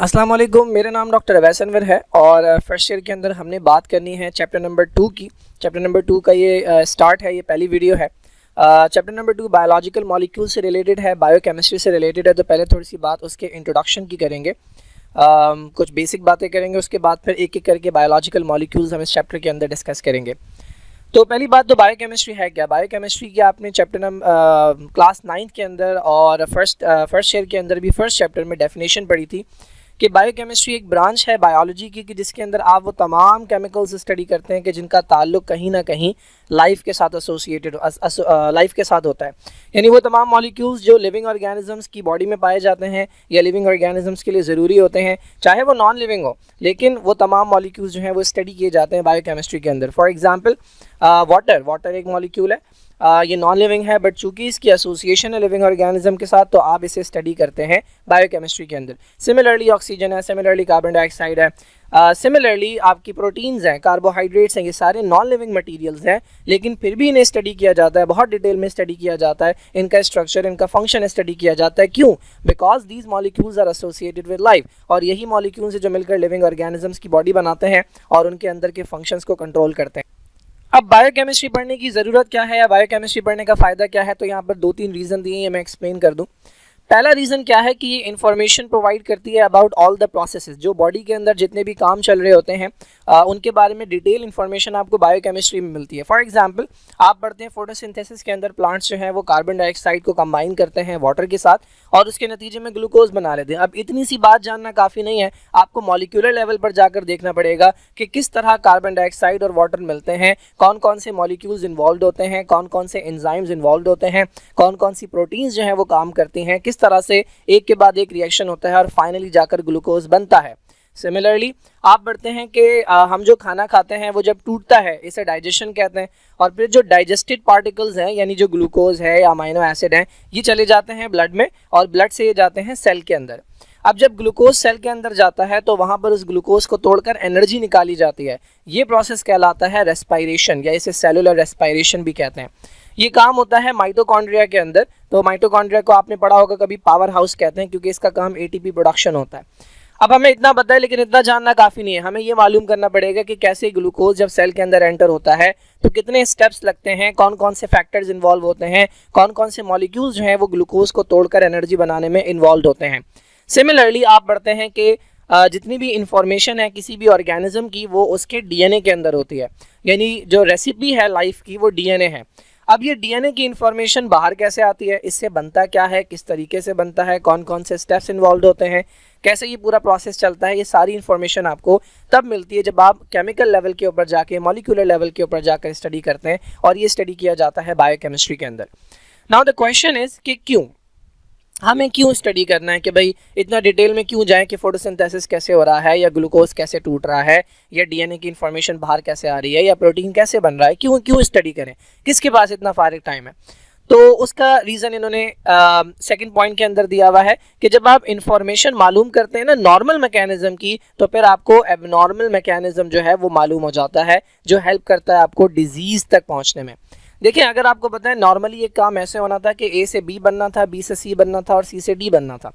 अस्सलाम वालेकुम, मेरा नाम डॉक्टर अवैस अनवर है और फर्स्ट ईयर के अंदर हमने बात करनी है चैप्टर नंबर 2 की। चैप्टर नंबर 2 का ये स्टार्ट है, ये पहली वीडियो है। चैप्टर नंबर 2 बायोलॉजिकल मॉलिक्यूल से रिलेटेड है, बायोकेमिस्ट्री से रिलेटेड है। तो पहले थोड़ी सी बात उसके इंट्रोडक्शन की करेंगे, कुछ बेसिक बातें करेंगे, उसके बाद फिर एक एक करके बायोलॉजिकल मॉलिक्यूल्स हम इस चैप्टर के अंदर डिस्कस करेंगे। तो पहली बात तो बायोकेमिस्ट्री है क्या। बायोकेमिस्ट्री की आपने चैप्टर नंबर क्लास 9th के अंदर और फर्स्ट ईयर के अंदर भी फर्स्ट चैप्टर में डेफिनेशन पढ़ी थी कि बायोकेमिस्ट्री एक ब्रांच है बायोलॉजी की कि जिसके अंदर आप वो तमाम केमिकल्स स्टडी करते हैं कि जिनका ताल्लुक कहीं ना कहीं लाइफ के साथ एसोसिएटेड लाइफ के साथ होता है। यानी वो तमाम मॉलिक्यूल्स जो लिविंग ऑर्गेनिजम्स की बॉडी में पाए जाते हैं या लिविंग ऑर्गेनिजम्स के लिए ज़रूरी होते हैं, चाहे वो नॉन लिविंग हो, लेकिन वो तमाम मॉलिक्यूल्स जो हैं वो स्टडी किए जाते हैं बायोकेमिस्ट्री के अंदर। फॉर एग्जांपल वाटर एक मॉलिक्यूल है, ये नॉन लिविंग है, बट चूंकि इसकी एसोसिएशन है लिविंग ऑर्गेनिज्म के साथ तो आप इसे स्टडी करते हैं बायोकेमिस्ट्री के अंदर। सिमिलरली ऑक्सीजन है, सिमिलरली कार्बन डाइऑक्साइड है, सिमिलरली आपकी प्रोटीन्स हैं, कार्बोहाइड्रेट्स हैं, ये सारे नॉन लिविंग मटेरियल्स हैं, लेकिन फिर भी इन्हें स्टडी किया जाता है, बहुत डिटेल में स्टडी किया जाता है, इनका स्ट्रक्चर, इनका फंक्शन स्टडी किया जाता है। क्यों? Because these molecules are associated with life, और यही मॉलिक्यूल्स जो मिलकर लिविंग ऑर्गेनिजम्स की बॉडी बनाते हैं और उनके अंदर के फंक्शंस को कंट्रोल करते हैं। अब बायोकेमिस्ट्री पढ़ने की ज़रूरत क्या है या बायोकेमिस्ट्री पढ़ने का फ़ायदा क्या है, तो यहाँ पर 2-3 रीज़न दिए हैं, मैं एक्सप्लेन कर दूँ। पहला रीज़न क्या है कि ये इन्फॉर्मेशन प्रोवाइड करती है अबाउट ऑल द प्रोसेसेस, जो बॉडी के अंदर जितने भी काम चल रहे होते हैं उनके बारे में डिटेल इन्फॉर्मेशन आपको बायोकेमिस्ट्री में मिलती है। फॉर एग्जांपल आप पढ़ते हैं फोटोसिंथेसिस के अंदर प्लांट्स जो हैं वो कार्बन डाइऑक्साइड को कंबाइन करते हैं वाटर के साथ और उसके नतीजे में ग्लूकोज बना लेते हैं। अब इतनी सी बात जानना काफ़ी नहीं है, आपको मॉलिक्यूलर लेवल पर जाकर देखना पड़ेगा कि किस तरह कार्बन डाइऑक्साइड और वाटर मिलते हैं, कौन कौन से मॉलिक्यूल्स इन्वॉल्व होते हैं, कौन कौन से एंजाइम्स इन्वॉल्व होते हैं, कौन कौन सी प्रोटीन्स जो हैं वो काम करती हैं, किस तरह से एक के बाद एक रिएक्शन होता है और फाइनली जाकर ग्लूकोज बनता है। सिमिलरली आप बढ़ते हैं कि हम जो खाना खाते हैं वो जब टूटता है इसे डाइजेशन कहते हैं, और फिर जो डाइजेस्टेड पार्टिकल्स हैं यानी जो ग्लूकोज है या अमीनो एसिड हैं ये चले जाते हैं ब्लड में और ब्लड से ये जाते हैं सेल के अंदर। अब जब ग्लूकोज सेल के अंदर जाता है तो वहाँ पर उस ग्लूकोज को तोड़कर एनर्जी निकाली जाती है। ये प्रोसेस कहलाता है रेस्पायरेशन या इसे सेलुलर रेस्पायरेशन भी कहते हैं। ये काम होता है माइटोकॉन्ड्रिया के अंदर। तो माइटोकॉन्ड्रिया को आपने पढ़ा होगा कभी, पावर हाउस कहते हैं क्योंकि इसका काम एटीपी प्रोडक्शन होता है। अब हमें इतना पता है, लेकिन इतना जानना काफ़ी नहीं है, हमें ये मालूम करना पड़ेगा कि कैसे ग्लूकोज जब सेल के अंदर एंटर होता है तो कितने स्टेप्स लगते हैं, कौन कौन से फैक्टर्स इन्वॉल्व होते हैं, कौन कौन से मॉलिक्यूल्स जो हैं वो ग्लूकोज को तोड़कर एनर्जी बनाने में इन्वॉल्व होते हैं। सिमिलरली आप बढ़ते हैं कि जितनी भी इंफॉर्मेशन है किसी भी ऑर्गेनिज्म की वो उसके डीएनए के अंदर होती है, यानी जो रेसिपी है लाइफ की वो डीएनए है। अब ये डीएनए की इंफॉर्मेशन बाहर कैसे आती है, इससे बनता क्या है, किस तरीके से बनता है, कौन कौन से स्टेप्स इन्वॉल्व होते हैं, कैसे ये पूरा प्रोसेस चलता है, ये सारी इन्फॉर्मेशन आपको तब मिलती है जब आप केमिकल लेवल के ऊपर जाके, मॉलिक्यूलर लेवल के ऊपर जाकर स्टडी करते हैं, और ये स्टडी किया जाता है बायोकेमिस्ट्री के अंदर। नाउ द क्वेश्चन इज कि क्यों हमें क्यों स्टडी करना है, कि भाई इतना डिटेल में क्यों जाएं कि फोटोसिंथेसिस कैसे हो रहा है या ग्लूकोज कैसे टूट रहा है या डीएनए की इन्फॉर्मेशन बाहर कैसे आ रही है या प्रोटीन कैसे बन रहा है, क्यों स्टडी करें, किसके पास इतना फारिग टाइम है। तो उसका रीज़न इन्होंने सेकंड पॉइंट के अंदर दिया हुआ है कि जब आप इन्फॉर्मेशन मालूम करते हैं ना नॉर्मल मैकेनिज्म की, तो फिर आपको एबनॉर्मल मैकेनिज्म जो है वो मालूम हो जाता है, जो हेल्प करता है आपको डिजीज़ तक पहुँचने में। देखिए, अगर आपको पता है नॉर्मली एक काम ऐसे होना था कि ए से बी बनना था, बी से सी बनना था और सी से डी बनना था।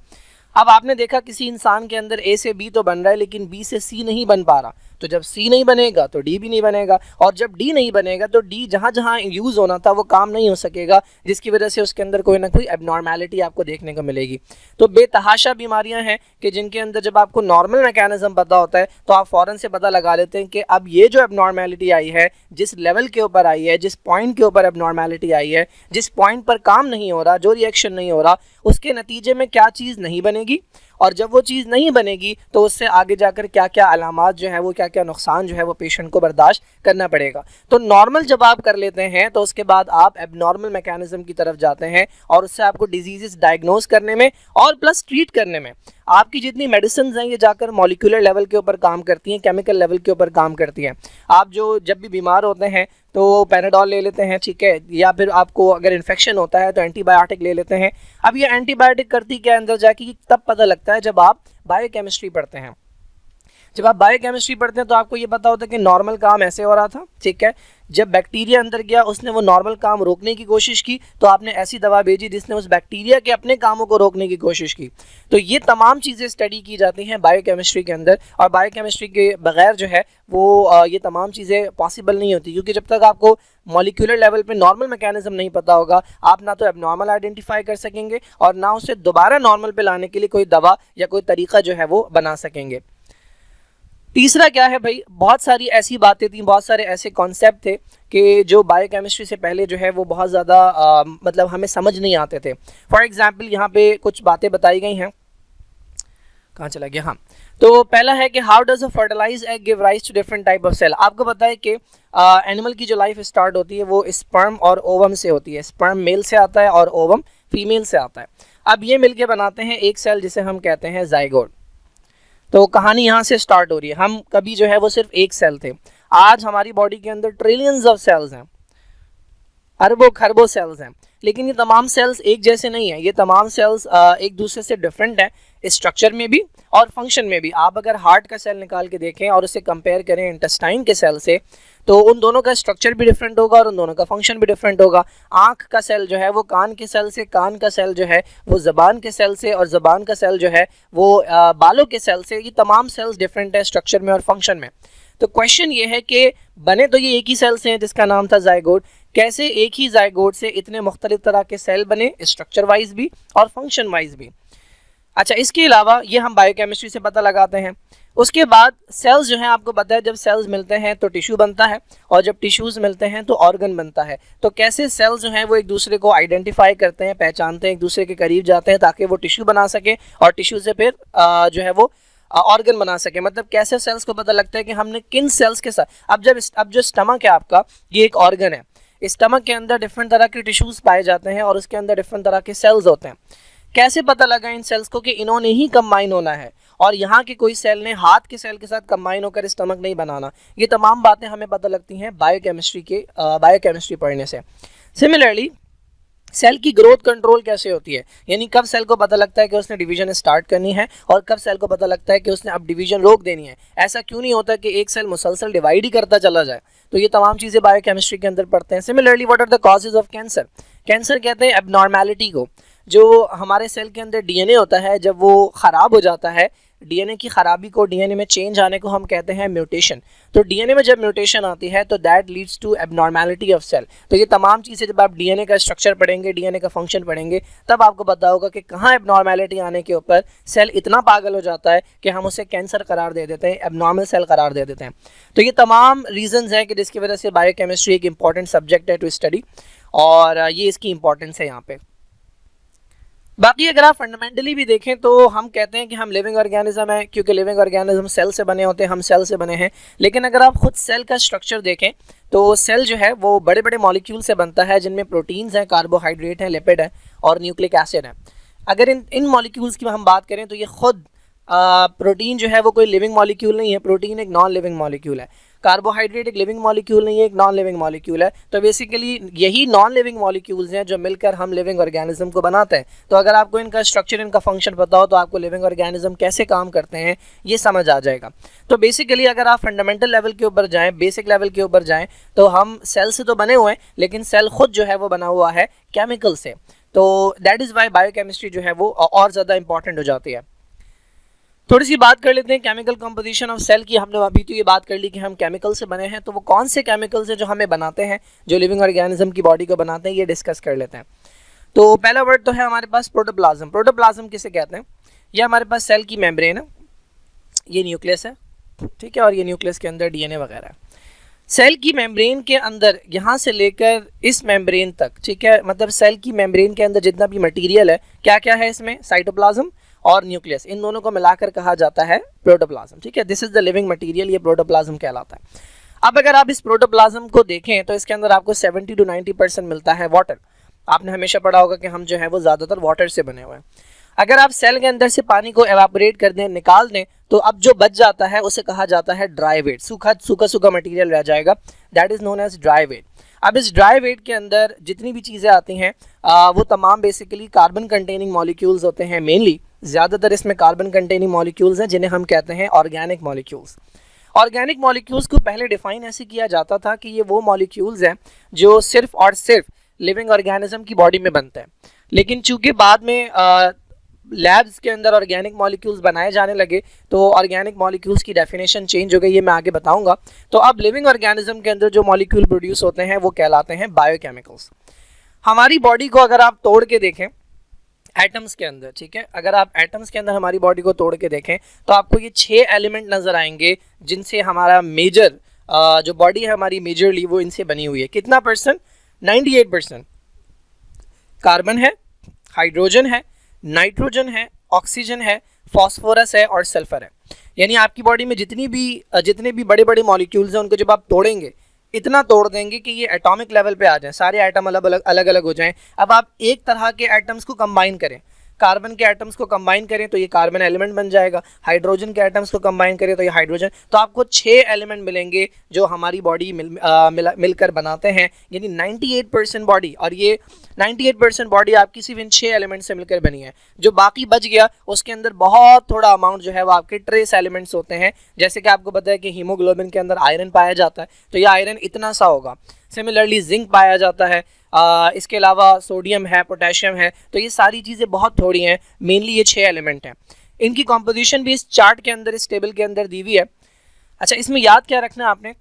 अब आपने देखा किसी इंसान के अंदर ए से बी तो बन रहा है लेकिन बी से सी नहीं बन पा रहा, तो जब सी नहीं बनेगा तो डी भी नहीं बनेगा, और जब डी नहीं बनेगा तो डी जहाँ जहाँ यूज़ होना था वो काम नहीं हो सकेगा, जिसकी वजह से उसके अंदर कोई ना कोई एबनॉर्मेलिटी आपको देखने को मिलेगी। तो बेतहाशा बीमारियां हैं कि जिनके अंदर जब आपको नॉर्मल मैकेनिज्म पता होता है तो आप फ़ौरन से पता लगा लेते हैं कि अब ये जो एबनॉर्मेलिटी आई है, जिस लेवल के ऊपर आई है, जिस पॉइंट के ऊपर एबनॉर्मेलिटी आई है, जिस पॉइंट पर काम नहीं हो रहा, जो रिएक्शन नहीं हो रहा, उसके नतीजे में क्या चीज़ नहीं बनेगी, और जब वो चीज़ नहीं बनेगी तो उससे आगे जाकर क्या क्या अलामात जो है वो, क्या क्या नुकसान जो है वो पेशेंट को बर्दाश्त करना पड़ेगा। तो नॉर्मल जब आप कर लेते हैं तो उसके बाद आप एबनॉर्मल मैकेनिज्म की तरफ जाते हैं और उससे आपको डिजीज़ डायग्नोज करने में और प्लस ट्रीट करने में आपकी जितनी मेडिसिन हैं ये जाकर मॉलिक्यूलर लेवल के ऊपर काम करती हैं, केमिकल लेवल के ऊपर काम करती हैं। आप जो जब भी बीमार होते हैं तो पैराडॉल ले लेते हैं, ठीक है, या फिर आपको अगर इन्फेक्शन होता है तो एंटीबायोटिक ले लेते हैं। अब ये एंटीबायोटिक करती क्या अंदर जाके, तब पता लगता है जब आप बायोकेमिस्ट्री पढ़ते हैं। जब आप बायोकेमिस्ट्री पढ़ते हैं तो आपको ये पता होता है कि नॉर्मल काम ऐसे हो रहा था, ठीक है। जब बैक्टीरिया अंदर गया, उसने वो नॉर्मल काम रोकने की कोशिश की, तो आपने ऐसी दवा भेजी जिसने उस बैक्टीरिया के अपने कामों को रोकने की कोशिश की। तो ये तमाम चीज़ें स्टडी की जाती हैं बायोकेमिस्ट्री के अंदर, और बायोकेमिस्ट्री के बगैर जो है वो ये तमाम चीज़ें पॉसिबल नहीं होती, क्योंकि जब तक आपको मॉलिक्यूलर लेवल पे नॉर्मल मैकेनिज्म नहीं पता होगा, आप ना तो एबनॉर्मल आइडेंटिफाई कर सकेंगे और ना उसे दोबारा नॉर्मल पे लाने के लिए कोई दवा या कोई तरीका जो है वो बना सकेंगे। तीसरा क्या है भाई, बहुत सारी ऐसी बातें थी, बहुत सारे ऐसे कॉन्सेप्ट थे कि जो बायोकेमिस्ट्री से पहले जो है वो बहुत ज़्यादा मतलब हमें समझ नहीं आते थे। फॉर एग्जांपल यहाँ पे कुछ बातें बताई गई हैं, कहाँ चला गया, हाँ। तो पहला है कि how does a fertilize egg give rise to different type of cell. आपको पता है कि एनिमल की जो लाइफ स्टार्ट होती है वो स्पर्म और ओवम से होती है। स्पर्म मेल से आता है और ओवम फीमेल से आता है। अब ये मिलके बनाते हैं एक सेल जिसे हम कहते हैं जाइगोट। तो कहानी यहाँ से स्टार्ट हो रही है। हम कभी जो है वो सिर्फ एक सेल थे, आज हमारी बॉडी के अंदर ट्रिलियंस ऑफ सेल्स हैं, अरबों खरबों सेल्स हैं। लेकिन ये तमाम सेल्स एक जैसे नहीं है, ये तमाम सेल्स एक दूसरे से डिफरेंट है, स्ट्रक्चर में भी और फंक्शन में भी। आप अगर हार्ट का सेल निकाल के देखें और उसे कंपेयर करें इंटेस्टाइन के सेल से, तो उन दोनों का स्ट्रक्चर भी डिफरेंट होगा और उन दोनों का फंक्शन भी डिफरेंट होगा। आँख का सेल जो है वो कान के सेल से, कान का सेल जो है वो ज़बान के सेल से, और ज़बान का सेल जो है वो बालों के सेल से। ये तमाम सेल्स डिफरेंट है स्ट्रक्चर में और फंक्शन में। तो क्वेश्चन ये है कि बने तो ये एक ही सेल से हैं जिसका नाम था जाइगोट, कैसे एक ही जाइगोट से इतने मुख्तलिफ तरह के सेल बने, स्ट्रक्चर वाइज भी और फंक्शन वाइज भी। अच्छा, इसके अलावा ये हम बायोकेमिस्ट्री से पता लगाते हैं। उसके बाद सेल्स जो हैं, आपको पता है जब सेल्स मिलते हैं तो टिश्यू बनता है, और जब टिश्यूज़ मिलते हैं तो ऑर्गन बनता है। तो कैसे सेल्स जो हैं वो एक दूसरे को आइडेंटिफाई करते हैं, पहचानते हैं, एक दूसरे के करीब जाते हैं ताकि वो टिश्यू बना सके और टिश्यू से फिर जो है वो ऑर्गन बना सके। मतलब कैसे सेल्स को पता लगता है कि हमने किन सेल्स के साथ, अब जो स्टमक है आपका, ये एक ऑर्गन है। स्टमक के अंदर डिफरेंट तरह के टिश्यूज़ पाए जाते हैं और उसके अंदर डिफरेंट तरह के सेल्स होते हैं। कैसे पता लगा इन सेल्स को कि इन्होंने ही कंबाइन होना है और यहाँ के कोई सेल ने हाथ के सेल के साथ कंबाइन होकर स्टमक नहीं बनाना। ये तमाम बातें हमें पता लगती हैं बायोकेमिस्ट्री पढ़ने से। सिमिलरली सेल की ग्रोथ कंट्रोल कैसे होती है, यानी कब सेल को पता लगता है कि उसने डिवीजन स्टार्ट करनी है और कब सेल को पता लगता है कि उसने अब डिवीजन रोक देनी है। ऐसा क्यों नहीं होता कि एक सेल मुसलसल डिवाइड ही करता चला जाए। तो ये तमाम चीज़ें बायोकेमिस्ट्री के अंदर पढ़ते हैं। Similarly what are the causes of cancer. Cancer कहते हैं एबनॉर्मेलिटी को। जो हमारे सेल के अंदर डीएनए होता है, जब वो ख़राब हो जाता है, डीएनए की ख़राबी को, डीएनए में चेंज आने को हम कहते हैं म्यूटेशन। तो डीएनए में जब म्यूटेशन आती है तो that leads to abnormality of cell. तो ये तमाम चीज़ें जब आप डीएनए का स्ट्रक्चर पढ़ेंगे, डीएनए का फंक्शन पढ़ेंगे, तब आपको पता होगा कि कहाँ एबनॉर्मेलिटी आने के ऊपर सेल इतना पागल हो जाता है कि हम उसे कैंसर करार दे देते हैं, एबनॉर्मल सेल करार दे देते हैं। तो ये तमाम रीजंस हैं कि जिसकी वजह से बायोकेमिस्ट्री एक इंपॉर्टेंट सब्जेक्ट है टू स्टडी, और ये इसकी इंपॉर्टेंस है यहाँ पे। बाकी अगर आप फंडामेंटली भी देखें तो हम कहते हैं कि हम लिविंग ऑर्गेनिज्म है, क्योंकि लिविंग ऑर्गेनिज्म सेल से बने होते हैं, हम सेल से बने हैं। लेकिन अगर आप खुद सेल का स्ट्रक्चर देखें तो सेल जो है वो बड़े बड़े मॉलिक्यूल से बनता है, जिनमें प्रोटीन्स हैं, कार्बोहाइड्रेट हैं, लिपिड है और न्यूक्लिक एसिड है। अगर इन मॉलिक्यूल्स की हम बात करें तो ये खुद प्रोटीन जो है वो कोई लिविंग मॉलिक्यूल नहीं है, प्रोटीन एक नॉन लिविंग मॉलिक्यूल है। कार्बोहाइड्रेट एक लिविंग मॉलिक्यूल नहीं है, एक नॉन लिविंग मॉलिक्यूल है। तो बेसिकली यही नॉन लिविंग मॉलिक्यूल्स हैं जो मिलकर हम लिविंग ऑर्गेनिज्म को बनाते हैं। तो अगर आपको इनका स्ट्रक्चर, इनका फंक्शन पता हो तो आपको लिविंग ऑर्गेनिज्म कैसे काम करते हैं ये समझ आ जाएगा। तो बेसिकली अगर आप फंडामेंटल लेवल के ऊपर जाएँ, बेसिक लेवल के ऊपर जाएँ, तो हम सेल से तो बने हुए हैं, लेकिन सेल खुद जो है वो बना हुआ है केमिकल से। तो दैट इज़ वाई बायोकेमिस्ट्री जो है वो और ज़्यादा इंपॉर्टेंट हो जाती है। थोड़ी सी बात कर लेते हैं केमिकल कंपोजिशन ऑफ सेल की। हमने अभी तो ये बात कर ली कि हम केमिकल से बने हैं, तो वो कौन से केमिकल्स हैं जो हमें बनाते हैं, जो लिविंग ऑर्गेनिज्म की बॉडी को बनाते हैं, ये डिस्कस कर लेते हैं। तो पहला वर्ड तो है हमारे पास प्रोटोप्लाज्म। प्रोटोप्लाज्म किसे कहते हैं? ये हमारे पास सेल की मेम्ब्रेन है, ये न्यूक्लियस है, ठीक है, और ये न्यूक्लियस के अंदर डीएनए वगैरह है। सेल की मेम्ब्रेन के अंदर यहाँ से लेकर इस मेम्ब्रेन तक, ठीक है, मतलब सेल की मेम्ब्रेन के अंदर जितना भी मटीरियल है, क्या क्या है इसमें? साइटोप्लाज्म और न्यूक्लियस, इन दोनों को मिलाकर कहा जाता है प्रोटोप्लाज्म, ठीक है। This is the living material, ये प्रोटोप्लाज्म कहलाता है। अब अगर आप इस प्रोटोप्लाज्म को देखें तो इसके अंदर आपको 70 to 90% मिलता है वाटर। आपने हमेशा पढ़ा होगा कि हम जो है वो ज़्यादातर वाटर से बने हुए हैं। अगर आप सेल के अंदर से पानी को एवापोरेट कर दें, निकाल दें, तो अब जो बच जाता है उसे कहा जाता है ड्राई वेट। सूखा मटेरियल रह जाएगा, that is known as dry weight. अब इस ड्राई वेट के अंदर जितनी भी चीज़ें आती हैं वो तमाम बेसिकली कार्बन कंटेनिंग मॉलिक्यूल्स होते हैं मेनली, ज़्यादातर इसमें कार्बन कंटेनिंग मॉलिक्यूल्स हैं जिन्हें हम कहते हैं ऑर्गेनिक मॉलिक्यूल्स। ऑर्गेनिक मॉलिक्यूल्स को पहले डिफाइन ऐसे किया जाता था कि ये वो मॉलिक्यूल्स हैं जो सिर्फ और सिर्फ लिविंग ऑर्गेनिज्म की बॉडी में बनते हैं, लेकिन चूंकि बाद में लैब्स के अंदर ऑर्गेनिक मॉलिक्यूल्स बनाए जाने लगे तो ऑर्गेनिक मॉलिक्यूल्स की डेफिनेशन चेंज हो गई, ये मैं आगे बताऊंगा। तो अब लिविंग ऑर्गेनिज्म के अंदर जो मॉलिक्यूल प्रोड्यूस होते हैं वो कहलाते हैं बायोकेमिकल्स। हमारी बॉडी को अगर आप तोड़ के देखें एटम्स के अंदर, ठीक है, अगर आप एटम्स के अंदर हमारी बॉडी को तोड़ के देखें तो आपको ये 6 एलिमेंट नजर आएंगे जिनसे हमारा मेजर जो बॉडी है हमारी मेजरली वो इनसे बनी हुई है। कितना परसेंट? 98%। कार्बन है, हाइड्रोजन है, नाइट्रोजन है, ऑक्सीजन है, फास्फोरस है और सल्फर है। यानी आपकी बॉडी में जितने भी बड़े बड़े मॉलिक्यूल्स हैं उनको जब आप तोड़ेंगे इतना तोड़ देंगे कि ये एटॉमिक लेवल पे आ जाएं, सारे एटम अलग अलग हो जाएं। अब आप एक तरह के एटम्स को कंबाइन करें, कार्बन के एटम्स को कंबाइन करें तो ये कार्बन एलिमेंट बन जाएगा, हाइड्रोजन के एटम्स को कंबाइन करें तो ये हाइड्रोजन, तो आपको 6 एलिमेंट मिलेंगे जो हमारी बॉडी मिलकर बनाते हैं। यानी 98% बॉडी, और ये 98% बॉडी आपकी सिर्फ इन 6 एलिमेंट से मिलकर बनी है। जो बाकी बच गया उसके अंदर बहुत थोड़ा अमाउंट जो है वो आपके ट्रेस एलिमेंट्स होते हैं। जैसे कि आपको पता है कि हीमोग्लोबिन के अंदर आयरन पाया जाता है तो ये आयरन इतना सा होगा। सिमिलरली जिंक पाया जाता है, इसके अलावा सोडियम है, पोटेशियम है, तो ये सारी चीज़ें बहुत थोड़ी हैं। मेनली ये 6 एलिमेंट हैं। इनकी कॉम्पोजिशन भी इस चार्ट के अंदर, इस टेबल के अंदर दी हुई है। अच्छा, इसमें याद क्या रखना है आपने,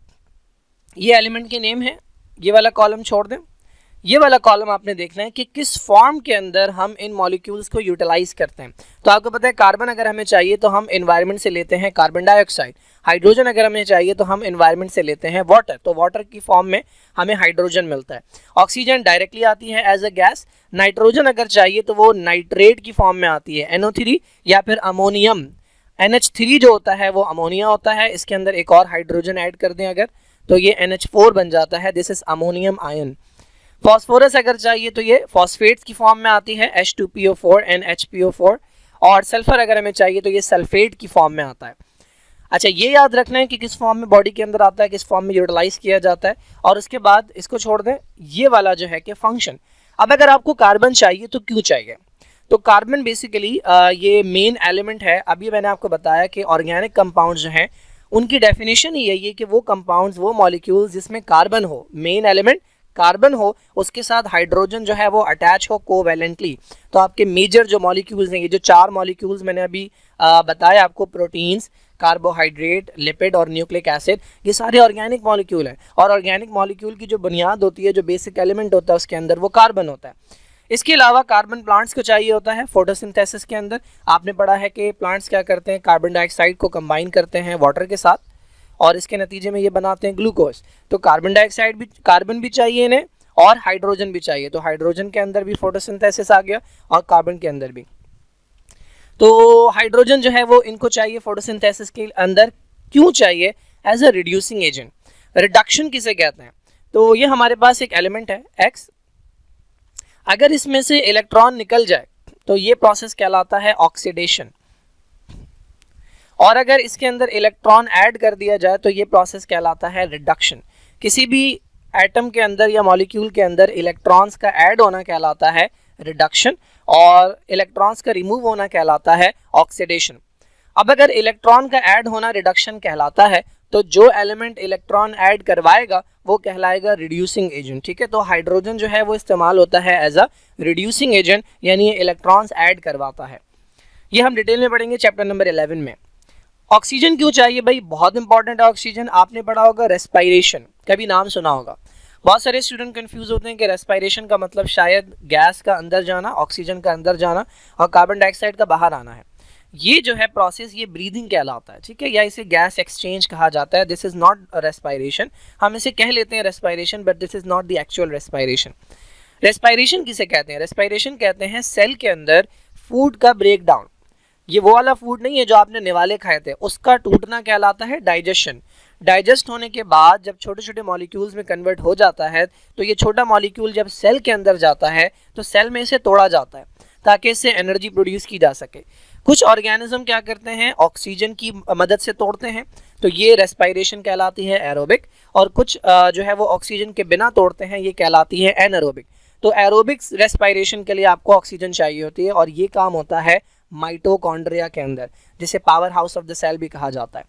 ये एलिमेंट के नेम है, ये वाला कॉलम छोड़ दें, ये वाला कॉलम आपने देखना है कि किस फॉर्म के अंदर हम इन मॉलिक्यूल्स को यूटिलाइज करते हैं। तो आपको पता है कार्बन अगर हमें चाहिए तो हम एनवायरनमेंट से लेते हैं कार्बन डाइऑक्साइड, हाइड्रोजन अगर हमें चाहिए तो हम एनवायरनमेंट से लेते हैं वाटर, तो वाटर की फॉर्म में हमें हाइड्रोजन मिलता है। ऑक्सीजन डायरेक्टली आती है एज अ गैस, नाइट्रोजन अगर चाहिए तो वो नाइट्रेट की फॉर्म में आती है, NO3 या फिर अमोनियम। NH3 जो होता है वो अमोनिया होता है, इसके अंदर एक और हाइड्रोजन ऐड कर दें अगर तो ये NH4 बन जाता है, this is ammonium ion. Phosphorus अगर चाहिए तो ये फॉस्फेट्स की फॉर्म में आती है, H2PO4 and HPO4, और सल्फर अगर हमें चाहिए तो ये सल्फेट की फॉर्म में आता है। अच्छा, ये याद रखना है कि किस फॉर्म में बॉडी के अंदर आता है, किस फॉर्म में यूटिलाइज किया जाता है। और उसके बाद इसको छोड़ दें, ये वाला जो है कि फंक्शन। अब अगर आपको कार्बन चाहिए तो क्यों चाहिए, तो कार्बन बेसिकली ये मेन एलिमेंट है। अभी मैंने आपको बताया कि ऑर्गेनिक कंपाउंड्स जो हैं उनकी डेफिनेशन ही यही है कि वो कंपाउंड्स, वो मॉलिक्यूल्स जिसमें कार्बन हो, मेन एलिमेंट कार्बन हो, उसके साथ हाइड्रोजन जो है वो अटैच हो कोवैलेंटली। तो आपके मेजर जो मॉलिक्यूल्स हैं, ये जो 4 मॉलिक्यूल्स मैंने अभी बताया आपको, प्रोटीन्स, कार्बोहाइड्रेट, लिपिड और न्यूक्लिक एसिड, ये सारे ऑर्गेनिक मॉलिक्यूल हैं। और ऑर्गेनिक मॉलिक्यूल की जो बुनियाद होती है, जो बेसिक एलिमेंट होता है उसके अंदर, वो कार्बन होता है। इसके अलावा कार्बन प्लांट्स को चाहिए होता है फोटोसिंथेसिस के अंदर। आपने पढ़ा है कि प्लांट्स क्या करते हैं, कार्बन डाइऑक्साइड को कंबाइन करते हैं वाटर के साथ और इसके नतीजे में ये बनाते हैं ग्लूकोज। तो कार्बन डाइऑक्साइड भी, कार्बन भी चाहिए इन्हें और हाइड्रोजन भी चाहिए। तो हाइड्रोजन के अंदर भी फोटोसिंथेसिस आ गया और कार्बन के अंदर भी। तो हाइड्रोजन जो है वो इनको चाहिए फोटोसिंथेसिस के अंदर। क्यों चाहिए? As a reducing agent. Reduction किसे कहते हैं? तो ये हमारे पास एक एलिमेंट है X, अगर इसमें से इलेक्ट्रॉन निकल जाए तो ये प्रोसेस कहलाता है ऑक्सीडेशन, और अगर इसके अंदर इलेक्ट्रॉन ऐड कर दिया जाए तो ये प्रोसेस कहलाता है रिडक्शन। किसी भी एटम के अंदर या मॉलिक्यूल के अंदर इलेक्ट्रॉन्स का ऐड होना कहलाता है रिडक्शन और इलेक्ट्रॉन्स का रिमूव होना कहलाता है ऑक्सीडेशन। अब अगर इलेक्ट्रॉन का ऐड होना रिडक्शन कहलाता है तो जो एलिमेंट इलेक्ट्रॉन ऐड करवाएगा वो कहलाएगा रिड्यूसिंग एजेंट। ठीक है, तो हाइड्रोजन जो है वो इस्तेमाल होता है एज अ रिड्यूसिंग एजेंट, यानी ये इलेक्ट्रॉन्स ऐड करवाता है। ये हम डिटेल में पढ़ेंगे चैप्टर नंबर 11 में। ऑक्सीजन क्यों चाहिए भाई? बहुत इंपॉर्टेंट है ऑक्सीजन। आपने पढ़ा होगा रेस्पायरेशन, कभी नाम सुना होगा। बहुत सारे स्टूडेंट कंफ्यूज होते हैं कि रेस्पायरेशन का मतलब शायद गैस का अंदर जाना, ऑक्सीजन का अंदर जाना और कार्बन डाइऑक्साइड का बाहर आना है। ये जो है प्रोसेस, ये ब्रीदिंग कहलाता है। ठीक है, या इसे गैस एक्सचेंज कहा जाता है। This is not respiration. हम इसे कह लेते हैं respiration, but this is not the actual respiration. Respiration किसे कहते हैं? रेस्पायरेशन कहते हैं सेल के अंदर फूड का ब्रेक डाउन। ये वो वाला फूड नहीं है जो आपने निवाले खाए थे, उसका टूटना कहलाता है डाइजेशन। डाइजेस्ट होने के बाद जब छोटे छोटे मॉलिक्यूल्स में कन्वर्ट हो जाता है तो ये छोटा मॉलिक्यूल जब सेल के अंदर जाता है तो सेल में इसे तोड़ा जाता है ताकि इससे एनर्जी प्रोड्यूस की जा सके। कुछ ऑर्गेनिज्म क्या करते हैं, ऑक्सीजन की मदद से तोड़ते हैं, तो ये रेस्पायरेशन कहलाती है एरोबिक। और कुछ जो है वो ऑक्सीजन के बिना तोड़ते हैं, ये कहलाती है एनएरोबिक। तो एरोबिक रेस्पायरेशन के लिए आपको ऑक्सीजन चाहिए होती है और ये काम होता है माइटोकॉन्ड्रिया के अंदर, जिसे power house of the cell भी कहा जाता है।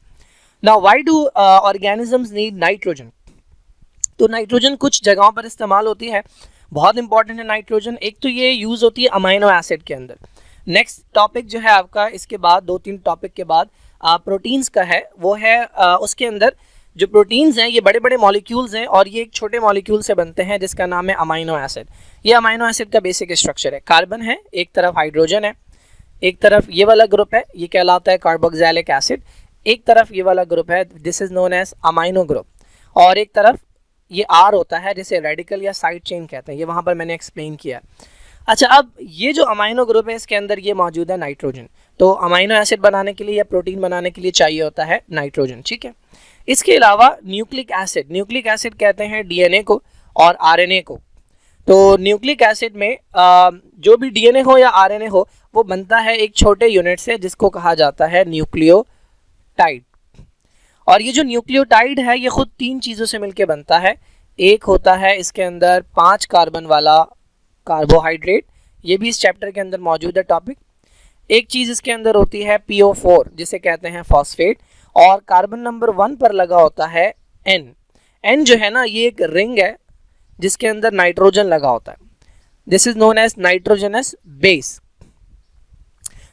Now why do organisms need nitrogen? तो नाइट्रोजन कुछ जगहों पर इस्तेमाल होती है, बहुत इंपॉर्टेंट है नाइट्रोजन। एक तो ये यूज़ होती है अमाइनो एसिड के अंदर। नेक्स्ट टॉपिक जो है आपका, इसके बाद 2-3 टॉपिक के बाद प्रोटीन्स का है, वो है उसके अंदर जो प्रोटीन्स हैं ये बड़े बड़े मॉलिक्यूल्स हैं और ये एक छोटे मॉलिक्यूल से बनते हैं जिसका नाम है अमाइनो एसिड। ये अमाइनो एसिड का बेसिक स्ट्रक्चर है, कार्बन है, एक तरफ हाइड्रोजन है, एक तरफ ये वाला ग्रुप है, ये कहलाता है कार्बोक्सिलिक एसिड, एक तरफ ये वाला ग्रुप है, this is known as amino group, और एक तरफ ये आर होता है जिसे रेडिकल या साइड चेन कहते हैं, ये वहाँ पर मैंने एक्सप्लेन किया। अच्छा, अब ये जो अमाइनो ग्रुप है इसके अंदर ये मौजूद है नाइट्रोजन। तो अमाइनो एसिड बनाने के लिए या प्रोटीन बनाने के लिए चाहिए होता है नाइट्रोजन, ठीक है। इसके अलावा न्यूक्लिक एसिड कहते हैं डीएनए को और आरएनए को। तो न्यूक्लिक एसिड में जो भी डीएनए हो या आरएनए हो वो बनता है एक छोटे यूनिट से जिसको कहा जाता है न्यूक्लियोटाइड। और ये जो न्यूक्लियोटाइड है ये खुद 3 चीज़ों से मिलकर बनता है। एक होता है इसके अंदर 5 कार्बन वाला कार्बोहाइड्रेट, ये भी इस चैप्टर के अंदर मौजूद है टॉपिक। एक चीज़ इसके अंदर होती है PO4 जिसे कहते हैं फॉस्फेट, और कार्बन नंबर 1 पर लगा होता है N जो है ना ये एक रिंग है जिसके अंदर नाइट्रोजन लगा होता है, this is known as nitrogenous base.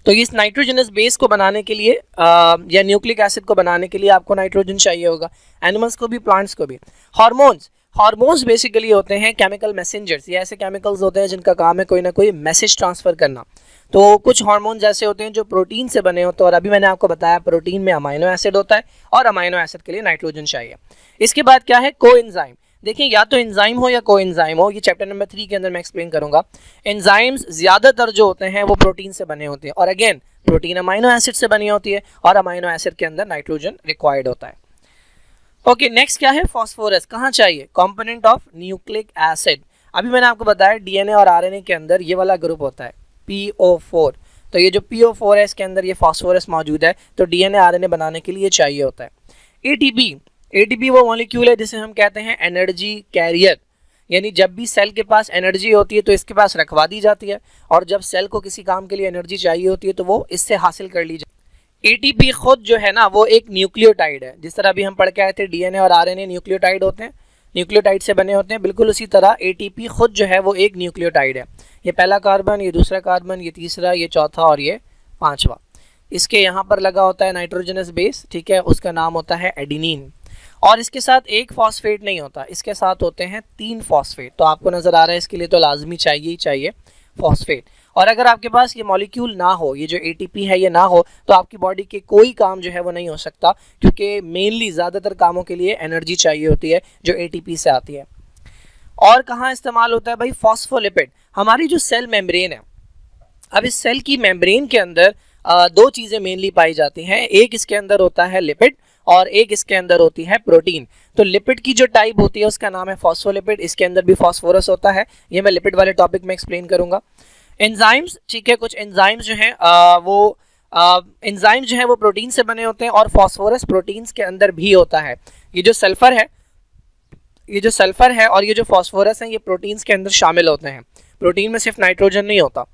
तो इस नाइट्रोजनस बेस को बनाने के लिए या न्यूक्लिक एसिड को बनाने के लिए आपको नाइट्रोजन चाहिए होगा, एनिमल्स को भी प्लांट्स को भी। हार्मोन्स बेसिकली होते हैं केमिकल मैसेंजर्स, ये ऐसे केमिकल्स होते हैं जिनका काम है कोई ना कोई मैसेज ट्रांसफ़र करना। तो कुछ हार्मोन्स ऐसे होते हैं जो प्रोटीन से बने होते हैं, और अभी मैंने आपको बताया प्रोटीन में अमाइनो एसिड होता है और अमाइनो एसिड के लिए नाइट्रोजन चाहिए। इसके बाद क्या है, कोएंजाइम। देखिए या तो एंजाइम हो या कोएंजाइम हो, ये चैप्टर नंबर 3 के अंदर मैं एक्सप्लेन करूंगा। एंजाइम्स ज़्यादातर जो होते हैं वो प्रोटीन से बने होते हैं, और अगेन प्रोटीन अमाइनो एसिड से बनी होती है और अमाइनो एसिड के अंदर नाइट्रोजन रिक्वायर्ड होता है। ओके, नेक्स्ट क्या है, फॉस्फोरस। कहाँ चाहिए, कंपोनेंट ऑफ न्यूक्लिक एसिड। अभी मैंने आपको बताया डीएनए और आरएनए के अंदर ये वाला ग्रुप होता है PO4। तो ये जो PO4 है इसके अंदर ये फॉस्फोरस मौजूद है, तो डीएनए आरएनए बनाने के लिए चाहिए होता है। ATP वो मॉलिक्यूल है जिसे हम कहते हैं एनर्जी कैरियर, यानी जब भी सेल के पास एनर्जी होती है तो इसके पास रखवा दी जाती है, और जब सेल को किसी काम के लिए एनर्जी चाहिए होती है तो वो इससे हासिल कर ली जाती है। ATP खुद जो है ना वो एक न्यूक्लियोटाइड है, जिस तरह अभी हम पढ़ के आए थे डीएनए और आरएनए न्यूक्लियोटाइड होते हैं, न्यूक्लियोटाइड से बने होते हैं, बिल्कुल उसी तरह ATP खुद जो है वो एक न्यूक्लियोटाइड है। ये पहला कार्बन, ये दूसरा कार्बन, ये तीसरा, ये चौथा और ये 5वां। इसके यहाँ पर लगा होता है नाइट्रोजनस बेस, ठीक है, उसका नाम होता है एडिनिन। और इसके साथ एक फॉस्फेट नहीं होता, इसके साथ होते हैं 3 फॉस्फेट। तो आपको नज़र आ रहा है इसके लिए तो लाजमी चाहिए ही चाहिए फॉस्फेट। और अगर आपके पास ये मॉलिक्यूल ना हो, ये जो ATP है ये ना हो, तो आपकी बॉडी के कोई काम जो है वो नहीं हो सकता, क्योंकि मेनली ज़्यादातर कामों के लिए एनर्जी चाहिए होती है जो ATP से आती है। और कहाँ इस्तेमाल होता है भाई, फॉस्फोलिपिड। हमारी जो सेल मेम्ब्रेन है, अब इस सेल की मेम्ब्रेन के अंदर 2 चीज़ें मेनली पाई जाती हैं। एक इसके अंदर होता है लिपिड और एक इसके अंदर होती है प्रोटीन। तो लिपिड की जो टाइप होती है उसका नाम है फॉस्फोलिपिड, इसके अंदर भी फॉस्फोरस होता है, ये मैं लिपिड वाले टॉपिक में एक्सप्लेन करूंगा। एंजाइम्स, ठीक है, कुछ एंजाइम्स जो हैं एंजाइम्स जो है वो प्रोटीन से बने होते हैं, और फॉस्फोरस प्रोटीन्स के अंदर भी होता है। ये जो सल्फर है और ये जो फॉस्फोरस है ये प्रोटीन्स के अंदर शामिल होते हैं, प्रोटीन में सिर्फ नाइट्रोजन नहीं होता।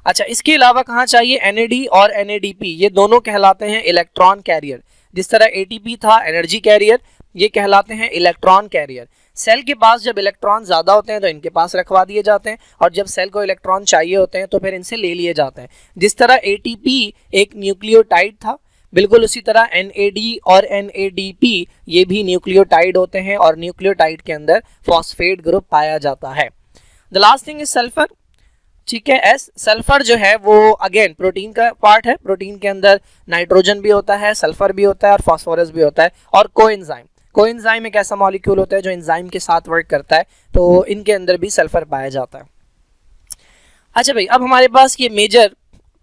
अच्छा, इसके अलावा कहाँ चाहिए, NAD और NADP, ये दोनों कहलाते हैं इलेक्ट्रॉन कैरियर। जिस तरह ATP था एनर्जी कैरियर, ये कहलाते हैं इलेक्ट्रॉन कैरियर। सेल के पास जब इलेक्ट्रॉन ज़्यादा होते हैं तो इनके पास रखवा दिए जाते हैं, और जब सेल को इलेक्ट्रॉन चाहिए होते हैं तो फिर इनसे ले लिए जाते हैं। जिस तरह ATP एक न्यूक्लियोटाइड था, बिल्कुल उसी तरह NAD और NADP ये भी न्यूक्लियोटाइड होते हैं, और न्यूक्लियोटाइड के अंदर फॉस्फेट ग्रुप पाया जाता है। The last thing is sulphur, ठीक है। सल्फर जो है वो अगेन प्रोटीन का पार्ट है, प्रोटीन के अंदर नाइट्रोजन भी होता है, सल्फर भी होता है और फॉस्फोरस भी होता है। और कोएंजाइम एक ऐसा मॉलिक्यूल होता है जो एंजाइम के साथ वर्क करता है, तो इनके अंदर भी सल्फर पाया जाता है। अच्छा भाई, अब हमारे पास ये मेजर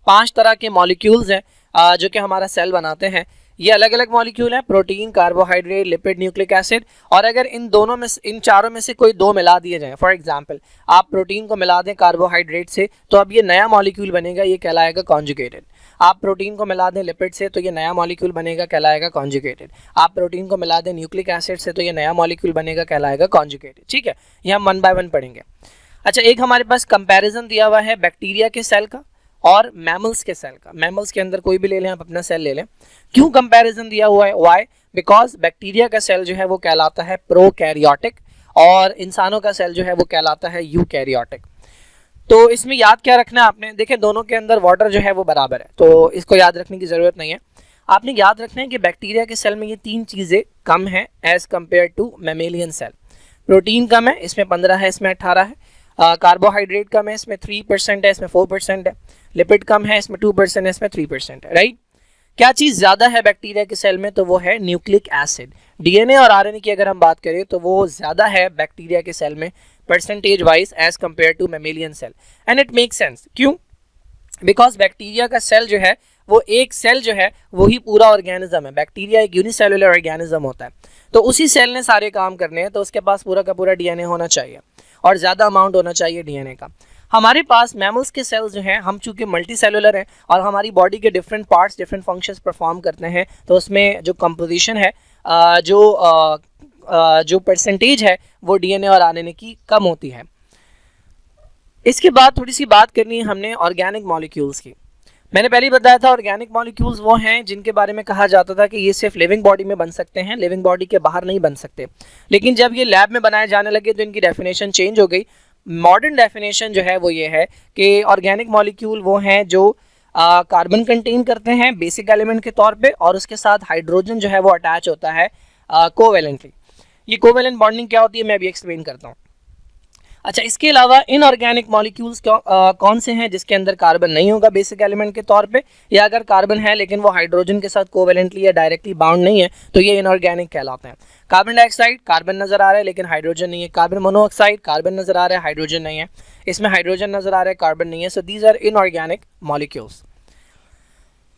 5 तरह के मॉलिक्यूल्स हैं जो कि हमारा सेल बनाते हैं। ये अलग अलग मॉलिक्यूल हैं, protein, carbohydrate, lipid, nucleic acid. और अगर इन चारों में से कोई 2 मिला दिए जाएं, फॉर एग्जांपल आप प्रोटीन को मिला दें कार्बोहाइड्रेट से, तो अब ये नया मॉलिक्यूल बनेगा, ये कहलाएगा कॉन्जुगेटेड। आप प्रोटीन को मिला दें लिपिड से तो ये नया मॉलिक्यूल बनेगा, कहलाएगा कॉन्जुगेटेड। आप प्रोटीन को मिला दें न्यूक्लिक एसिड से तो ये नया मॉलिक्यूल बनेगा, कहलाएगा कॉन्जुगेटेड, ठीक है। ये हम 1 बाय 1 पढ़ेंगे। अच्छा, एक हमारे पास कंपैरिजन दिया हुआ है बैक्टीरिया के सेल का और मैमल्स के सेल का। मैमल्स के अंदर कोई भी ले लें आप, अपना सेल ले लें। क्यों कंपैरिजन दिया हुआ है? व्हाई? बिकॉज बैक्टीरिया का सेल जो है वो कहलाता है प्रोकैरियोटिक और इंसानों का सेल जो है वो कहलाता है यूकैरियोटिक। तो इसमें याद क्या रखना है आपने, देखें दोनों के अंदर वाटर जो है वो बराबर है, तो इसको याद रखने की ज़रूरत नहीं है। आपने याद रखना है कि बैक्टीरिया के सेल में ये 3 चीज़ें कम हैं as compare to mammalian cell. Protein कम है, इसमें 15 है, इसमें 18 है। कार्बोहाइड्रेट कम है, इसमें 3% है, इसमें 4% है। लिपिड कम है, इसमें 2% है, इसमें 3% है। राइट? क्या चीज़ ज़्यादा है बैक्टीरिया के सेल में? तो वो है न्यूक्लिक एसिड। डीएनए और आरएनए की अगर हम बात करें तो वो ज़्यादा है बैक्टीरिया के सेल में percentage wise as compare to mammalian cell. And it make sense. क्यों? बिकॉज बैक्टीरिया का सेल जो है वो एक सेल जो है वही पूरा ऑर्गेनिज्म है। बैक्टीरिया एक यूनिसेलुलर ऑर्गेनिज्म होता है, तो उसी सेल ने सारे काम करने हैं, तो उसके पास पूरा का पूरा डीएनए होना चाहिए और ज़्यादा अमाउंट होना चाहिए डीएनए का। हमारे पास मैमल्स के सेल्स जो हैं, हम चूंकि मल्टी सेलुलर हैं और हमारी बॉडी के different parts different functions perform करते हैं, तो उसमें जो कंपोजिशन है, जो परसेंटेज है वो डीएनए और आरएनए की कम होती है। इसके बाद थोड़ी सी बात करनी है हमने ऑर्गेनिक मॉलिक्यूल्स की। मैंने पहले ही बताया था ऑर्गेनिक मॉलिक्यूल्स वो हैं जिनके बारे में कहा जाता था कि ये सिर्फ लिविंग बॉडी में बन सकते हैं, लिविंग बॉडी के बाहर नहीं बन सकते। लेकिन जब ये लैब में बनाए जाने लगे तो इनकी डेफिनेशन चेंज हो गई। मॉडर्न डेफिनेशन जो है वो ये है कि ऑर्गेनिक मॉलिक्यूल वो हैं जो कार्बन कंटेन करते हैं बेसिक एलिमेंट के तौर पे, और उसके साथ हाइड्रोजन जो है वो अटैच होता है कोवेलेंटली। ये कोवेलेंट बॉन्डिंग क्या होती है मैं अभी एक्सप्लेन करता हूँ। अच्छा, इसके अलावा इनऑर्गेनिक मॉलिक्यूल्स कौन से हैं जिसके अंदर कार्बन नहीं होगा बेसिक एलिमेंट के तौर पे, या अगर कार्बन है लेकिन वो हाइड्रोजन के साथ कोवेलेंटली या डायरेक्टली बाउंड नहीं है, तो ये इनऑर्गेनिक कहलाते हैं। कार्बन डाइऑक्साइड, कार्बन नजर आ रहा है लेकिन हाइड्रोजन नहीं है। कार्बन मोनोऑक्साइड, कार्बन नजर आ रहा है, हाइड्रोजन नहीं है। इसमें हाइड्रोजन नजर आ रहा है, कार्बन नहीं है। So these are inorganic molecules.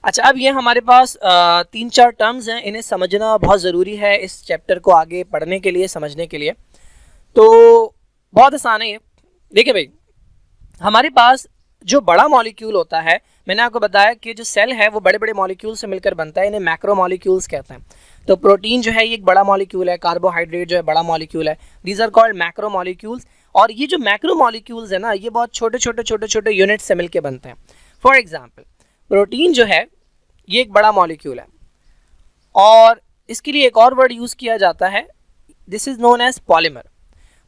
अच्छा, अब ये हमारे पास 3-4 टर्म्स हैं, इन्हें समझना बहुत ज़रूरी है इस चैप्टर को आगे पढ़ने के लिए, समझने के लिए। तो बहुत आसान है ये। देखिए भाई, हमारे पास जो बड़ा मॉलिक्यूल होता है, मैंने आपको बताया कि जो सेल है वो बड़े बड़े मॉलिक्यूल से मिलकर बनता है, इन्हें मैक्रो मॉलिक्यूल्स कहते हैं। तो प्रोटीन जो है ये एक बड़ा मॉलिक्यूल है, कार्बोहाइड्रेट जो है बड़ा मॉलिक्यूल है। These are called macro molecules. और ये जो मैक्रो मॉलिक्यूल्स है ना, ये बहुत छोटे छोटे यूनिट से मिलकर बनते हैं। फॉर एग्जाम्पल, प्रोटीन जो है ये एक बड़ा मॉलिक्यूल है, और इसके लिए एक और वर्ड यूज़ किया जाता है, this is known as polymer.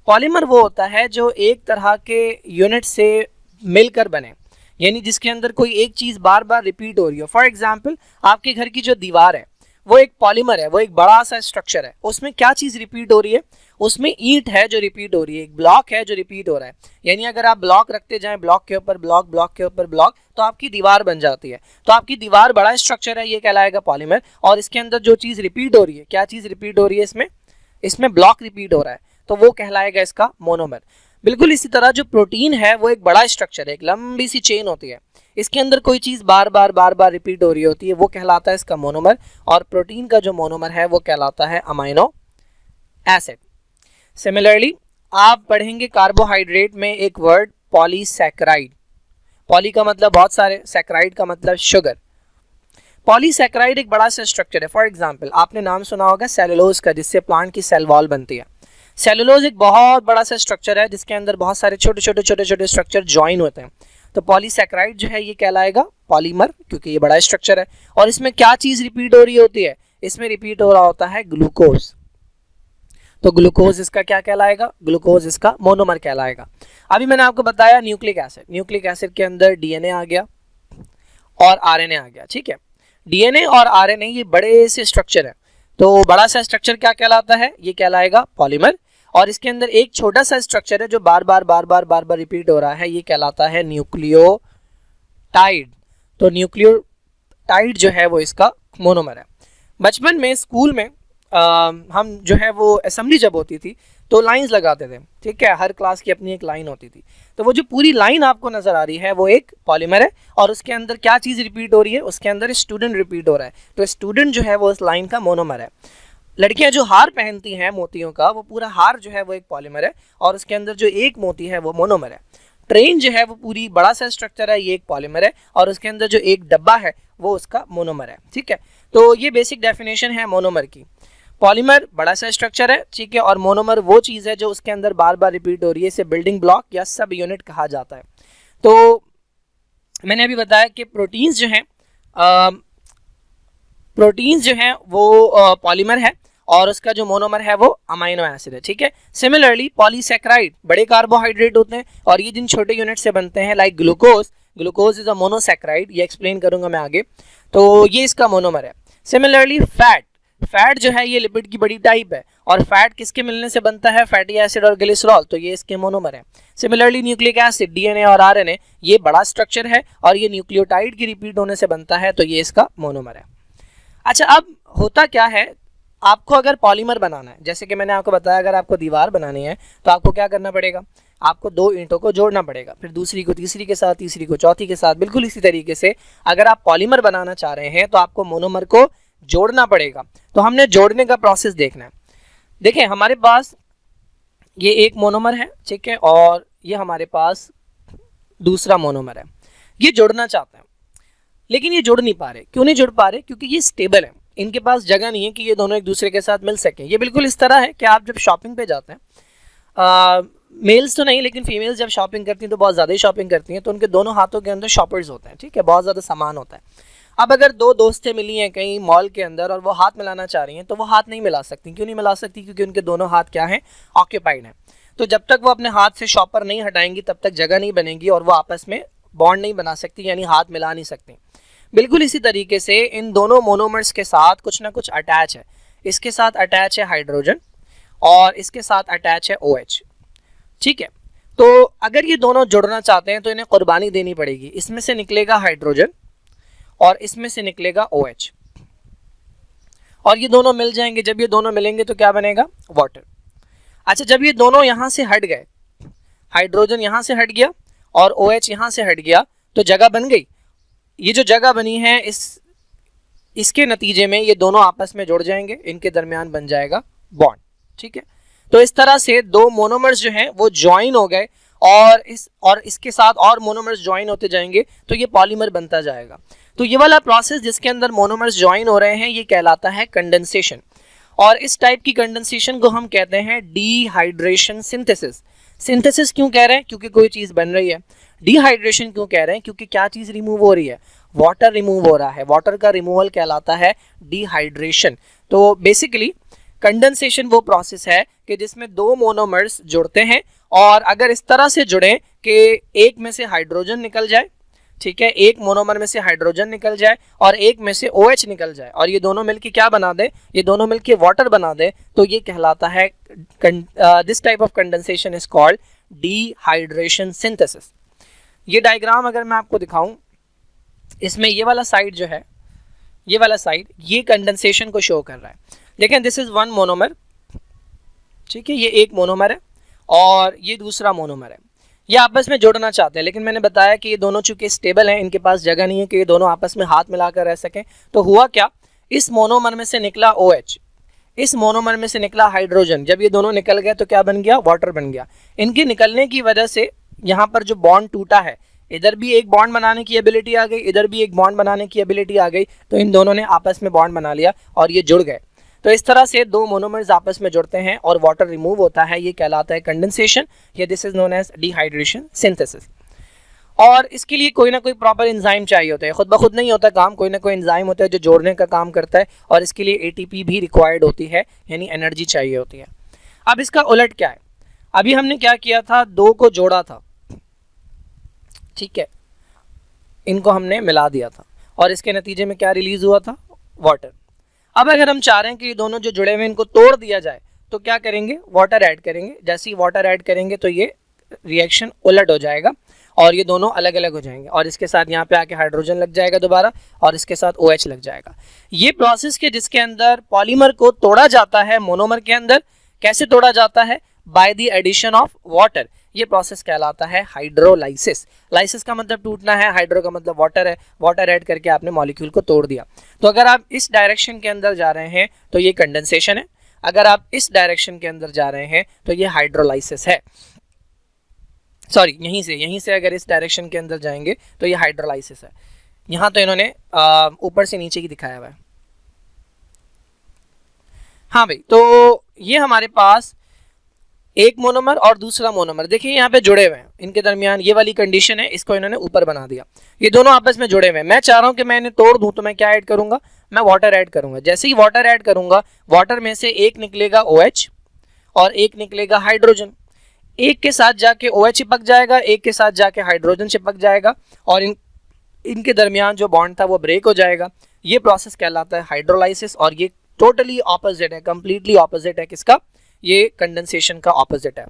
Polymer वो होता है जो एक तरह के यूनिट से मिलकर बने, यानी जिसके अंदर कोई एक चीज़ बार बार रिपीट हो रही हो। फॉर एग्जाम्पल, आपके घर की जो दीवार है वो एक पॉलीमर है, वो एक बड़ा सा स्ट्रक्चर है। उसमें क्या चीज़ रिपीट हो रही है? उसमें ईंट है जो रिपीट हो रही है, एक ब्लॉक है जो रिपीट हो रहा है। यानी अगर आप ब्लॉक रखते जाएं, ब्लॉक के ऊपर ब्लॉक, ब्लॉक के ऊपर ब्लॉक, तो आपकी दीवार बन जाती है। तो आपकी दीवार बड़ा स्ट्रक्चर है, ये कहलाएगा पॉलीमर। और इसके अंदर जो चीज़ रिपीट हो रही है, क्या चीज़ रिपीट हो रही है? इसमें ब्लॉक रिपीट हो रहा है, तो वो कहलाएगा इसका मोनोमर। बिल्कुल इसी तरह जो प्रोटीन है वो एक बड़ा स्ट्रक्चर है, एक लंबी सी चेन होती है, इसके अंदर कोई चीज़ बार बार रिपीट हो रही होती है, वो कहलाता है इसका मोनोमर। और प्रोटीन का जो मोनोमर है वो कहलाता है अमाइनो एसिड। सिमिलरली आप पढ़ेंगे कार्बोहाइड्रेट में एक वर्ड पॉलीसैकेराइड। पॉली का मतलब बहुत सारे, सैकेराइड का मतलब शुगर। पॉलीसैकेराइड एक बड़ा सा स्ट्रक्चर है। फॉर एग्जाम्पल, आपने नाम सुना होगा सेलुलोज का, जिससे प्लांट की सेल वॉल बनती है। सेलुलोज एक बहुत बड़ा सा स्ट्रक्चर है जिसके अंदर बहुत सारे छोटे छोटे स्ट्रक्चर ज्वाइन होते हैं। तो पॉलीसैकेराइड जो है ये कहलाएगा पॉलीमर, क्योंकि ये बड़ा स्ट्रक्चर है। और इसमें क्या चीज़ रिपीट हो रही होती है? इसमें रिपीट हो रहा होता है ग्लूकोज। तो ग्लूकोज इसका क्या कहलाएगा? ग्लूकोज इसका मोनोमर कहलाएगा। अभी मैंने आपको बताया न्यूक्लिक एसिड। न्यूक्लिक एसिड के अंदर डीएनए आ गया और आरएनए आ गया, ठीक है। डीएनए और आरएनए ये बड़े से स्ट्रक्चर है, तो बड़ा सा स्ट्रक्चर क्या कहलाता है? ये कहलाएगा पॉलीमर। और इसके अंदर एक छोटा सा स्ट्रक्चर है जो बार बार रिपीट हो रहा है, ये कहलाता है न्यूक्लियोटाइड। तो न्यूक्लियोटाइड जो है वो इसका मोनोमर है। बचपन में स्कूल में हम जो है वो असेंबली जब होती थी तो लाइंस लगाते थे, ठीक है। हर क्लास की अपनी एक लाइन होती थी, तो वो जो पूरी लाइन आपको नजर आ रही है वो एक पॉलीमर है। और उसके अंदर क्या चीज़ रिपीट हो रही है? उसके अंदर स्टूडेंट रिपीट हो रहा है, तो स्टूडेंट जो है वो उस लाइन का मोनोमर है। लड़कियां जो हार पहनती हैं मोतियों का, वो पूरा हार जो है वो एक पॉलीमर है, और उसके अंदर जो एक मोती है वो मोनोमर है। ट्रेन जो है वो पूरी बड़ा सा स्ट्रक्चर है, ये एक पॉलीमर है, और उसके अंदर जो एक डब्बा है वो उसका मोनोमर है, ठीक है। तो ये बेसिक डेफिनेशन है मोनोमर की। पॉलीमर बड़ा सा स्ट्रक्चर है, ठीक है, और मोनोमर वो चीज़ है जो उसके अंदर बार बार रिपीट हो रही है। इसे बिल्डिंग ब्लॉक या सब यूनिट कहा जाता है। तो मैंने अभी बताया कि प्रोटीन्स जो हैं वो पॉलीमर है और उसका जो मोनोमर है वो अमाइनो एसिड है, ठीक है। सिमिलरली पॉलीसैकेराइड बड़े कार्बोहाइड्रेट होते हैं और ये जिन छोटे यूनिट से बनते हैं, like glucose is a monosaccharide, ये एक्सप्लेन करूंगा मैं आगे, तो ये इसका मोनोमर है। सिमिलरली फैट जो है ये लिपिड की बड़ी टाइप है और फैट किसके मिलने से बनता है, फैटी एसिड और ग्लिसरॉल, तो ये इसके मोनोमर है। सिमिलरली न्यूक्लिक एसिड, डीएनए और आरएनए, ये बड़ा स्ट्रक्चर है और ये न्यूक्लियोटाइड की रिपीट होने से बनता है, तो ये इसका मोनोमर है। अच्छा, अब होता क्या है, आपको अगर पॉलीमर बनाना है, जैसे कि मैंने आपको बताया, अगर आपको दीवार बनानी है तो आपको क्या करना पड़ेगा, आपको दो ईंटों को जोड़ना पड़ेगा, फिर दूसरी को तीसरी के साथ, तीसरी को चौथी के साथ। बिल्कुल इसी तरीके से अगर आप पॉलीमर बनाना चाह रहे हैं तो आपको मोनोमर को जोड़ना पड़ेगा। तो हमने जोड़ने का प्रोसेस देखना है। देखें, हमारे पास ये एक मोनोमर है, ठीक है, और ये हमारे पास दूसरा मोनोमर है। ये जोड़ना चाहते हैं लेकिन ये जुड़ नहीं पा रहे। क्यों नहीं जुड़ पा रहे? क्योंकि ये स्टेबल है, इनके पास जगह नहीं है कि ये दोनों एक दूसरे के साथ मिल सकें। ये बिल्कुल इस तरह है कि आप जब शॉपिंग पे जाते हैं, मेल्स तो नहीं लेकिन फीमेल्स जब शॉपिंग करती हैं तो बहुत ज़्यादा ही शॉपिंग करती हैं, तो उनके दोनों हाथों के अंदर शॉपर्स होते हैं, ठीक है, बहुत ज़्यादा सामान होता है। अब अगर दो दोस्तें मिली हैं कहीं मॉल के अंदर और वो हाथ मिलाना चाह रही हैं तो वो हाथ नहीं मिला सकती। क्यों नहीं मिला सकती? क्योंकि उनके दोनों हाथ क्या हैं, ऑक्यूपाइड हैं। तो जब तक वो अपने हाथ से शॉपर नहीं हटाएंगी तब तक जगह नहीं बनेगी और वो आपस में बॉन्ड नहीं बना सकती, यानी हाथ मिला नहीं सकती। बिल्कुल इसी तरीके से इन दोनों मोनोमर्स के साथ कुछ ना कुछ अटैच है। इसके साथ अटैच है हाइड्रोजन और इसके साथ अटैच है OH, ठीक है। तो अगर ये दोनों जुड़ना चाहते हैं तो इन्हें कुर्बानी देनी पड़ेगी। इसमें से निकलेगा हाइड्रोजन और इसमें से निकलेगा OH और ये दोनों मिल जाएंगे। जब ये दोनों मिलेंगे तो क्या बनेगा? वाटर। अच्छा, जब ये दोनों यहाँ से हट गए, हाइड्रोजन यहाँ से हट गया और OH यहाँ से हट गया, तो जगह बन गई। ये जो जगह बनी है इसके नतीजे में ये दोनों आपस में जुड़ जाएंगे, इनके दरमियान बन जाएगा बॉन्ड, ठीक है। तो इस तरह से दो मोनोमर्स जो हैं वो ज्वाइन हो गए और इसके साथ और मोनोमर्स ज्वाइन होते जाएंगे तो ये पॉलीमर बनता जाएगा। तो ये वाला प्रोसेस जिसके अंदर मोनोमर्स ज्वाइन हो रहे हैं ये कहलाता है कंडेंसेशन। और इस टाइप की कंडेंसेशन को हम कहते हैं डिहाइड्रेशन सिंथेसिस। सिंथेसिस क्यों कह रहे हैं? क्योंकि कोई चीज़ बन रही है। डिहाइड्रेशन क्यों कह रहे हैं? क्योंकि क्या चीज़ रिमूव हो रही है? वाटर रिमूव हो रहा है। वाटर का रिमूवल कहलाता है डिहाइड्रेशन। तो बेसिकली कंडेंसेशन वो प्रोसेस है कि जिसमें दो मोनोमर्स जुड़ते हैं और अगर इस तरह से जुड़े कि एक में से हाइड्रोजन निकल जाए, ठीक है, एक मोनोमर में से हाइड्रोजन निकल जाए और एक में से OH निकल जाए और ये दोनों मिलके क्या बना दे? ये दोनों मिलके वाटर बना दे, तो ये कहलाता है this type of condensation is called dehydration synthesis. ये डायग्राम अगर मैं आपको दिखाऊं, इसमें ये वाला साइड जो है, ये वाला साइड ये कंडेंसेशन को शो कर रहा है। देखें, दिस इज वन मोनोमर, ठीक है, ये एक मोनोमर है और ये दूसरा मोनोमर है। ये आपस में जोड़ना चाहते हैं लेकिन मैंने बताया कि ये दोनों चूंकि स्टेबल हैं, इनके पास जगह नहीं है कि ये दोनों आपस में हाथ मिलाकर रह सकें। तो हुआ क्या, इस मोनोमर में से निकला OH, इस मोनोमर में से निकला हाइड्रोजन। जब ये दोनों निकल गए तो क्या बन गया? वाटर बन गया। इनके निकलने की वजह से यहाँ पर जो बॉन्ड टूटा है, इधर भी एक बॉन्ड बनाने की एबिलिटी आ गई, इधर भी एक बॉन्ड बनाने की एबिलिटी आ गई, तो इन दोनों ने आपस में बॉन्ड बना लिया और ये जुड़ गए। तो इस तरह से दो मोनोमर्स आपस में जुड़ते हैं और वाटर रिमूव होता है। ये कहलाता है कंडेंसेशन या this is known as dehydration synthesis. और इसके लिए कोई ना कोई प्रॉपर एंजाइम चाहिए होता है, खुद ब खुद नहीं होता काम, कोई ना कोई एंजाइम होता है जो जोड़ने का काम करता है और इसके लिए ATP भी रिक्वायर्ड होती है, यानी एनर्जी चाहिए होती है। अब इसका उलट क्या है? अभी हमने क्या किया था, दो को जोड़ा था, ठीक है, इनको हमने मिला दिया था और इसके नतीजे में क्या रिलीज हुआ था? वाटर। अब अगर हम चाह रहे हैं कि ये दोनों जो जुड़े हुए इनको तोड़ दिया जाए तो क्या करेंगे? वाटर ऐड करेंगे। जैसे ही वाटर ऐड करेंगे तो ये रिएक्शन उलट हो जाएगा और ये दोनों अलग अलग हो जाएंगे और इसके साथ यहाँ पे आके हाइड्रोजन लग जाएगा दोबारा और इसके साथ OH लग जाएगा। ये प्रोसेस के जिसके अंदर पॉलीमर को तोड़ा जाता है मोनोमर के अंदर। कैसे तोड़ा जाता है? By the addition of water. ये प्रोसेस कहलाता है हाइड्रोलाइसिस। लाइसिस का मतलब टूटना है, हाइड्रो का मतलब वाटर है। वाटर ऐड करके आपने मॉलिक्यूल को तोड़ दिया। तो अगर आप इस डायरेक्शन के अंदर जा रहे हैं तो ये कंडेंसेशन है, अगर आप इस डायरेक्शन के अंदर जा रहे हैं तो ये हाइड्रोलाइसिस है। सॉरी, यहीं से अगर इस डायरेक्शन के अंदर जाएंगे तो ये हाइड्रोलाइसिस है। यहाँ तो इन्होंने ऊपर से नीचे की दिखाया हुआ है। हाँ भाई, तो ये हमारे पास एक मोनोमर और दूसरा मोनोमर, देखिए यहाँ पे जुड़े हुए हैं, इनके दरमियान ये वाली कंडीशन है, इसको इन्होंने ऊपर बना दिया, ये दोनों आपस में जुड़े हुए हैं। मैं चाह रहा हूँ कि मैं इन्हें तोड़ दूं, तो मैं क्या ऐड करूंगा, मैं वाटर ऐड करूंगा। जैसे ही वाटर ऐड करूंगा, वाटर में से एक निकलेगा OH और एक निकलेगा हाइड्रोजन। एक के साथ जाके OH चिपक जाएगा, एक के साथ जाके हाइड्रोजन चिपक जाएगा और इनके दरमियान जो बॉन्ड था वो ब्रेक हो जाएगा। ये प्रोसेस कहलाता है हाइड्रोलाइसिस और ये टोटली ऑपोजिट है, कंप्लीटली ऑपोजिट है किसका, ये कंडेंसेशन का ऑपोजिट है।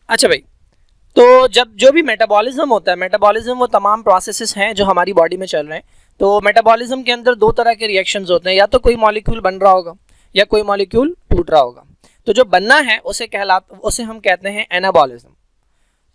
अच्छा भाई, तो जब जो भी मेटाबॉलिज्म होता है, मेटाबॉलिज्म वो तमाम प्रोसेसेस हैं जो हमारी बॉडी में चल रहे हैं। तो मेटाबॉलिज्म के अंदर दो तरह के रिएक्शंस होते हैं, या तो कोई मॉलिक्यूल बन रहा होगा या कोई मॉलिक्यूल टूट रहा होगा। तो जो बनना है उसे हम कहते हैं एनाबॉलिज्म,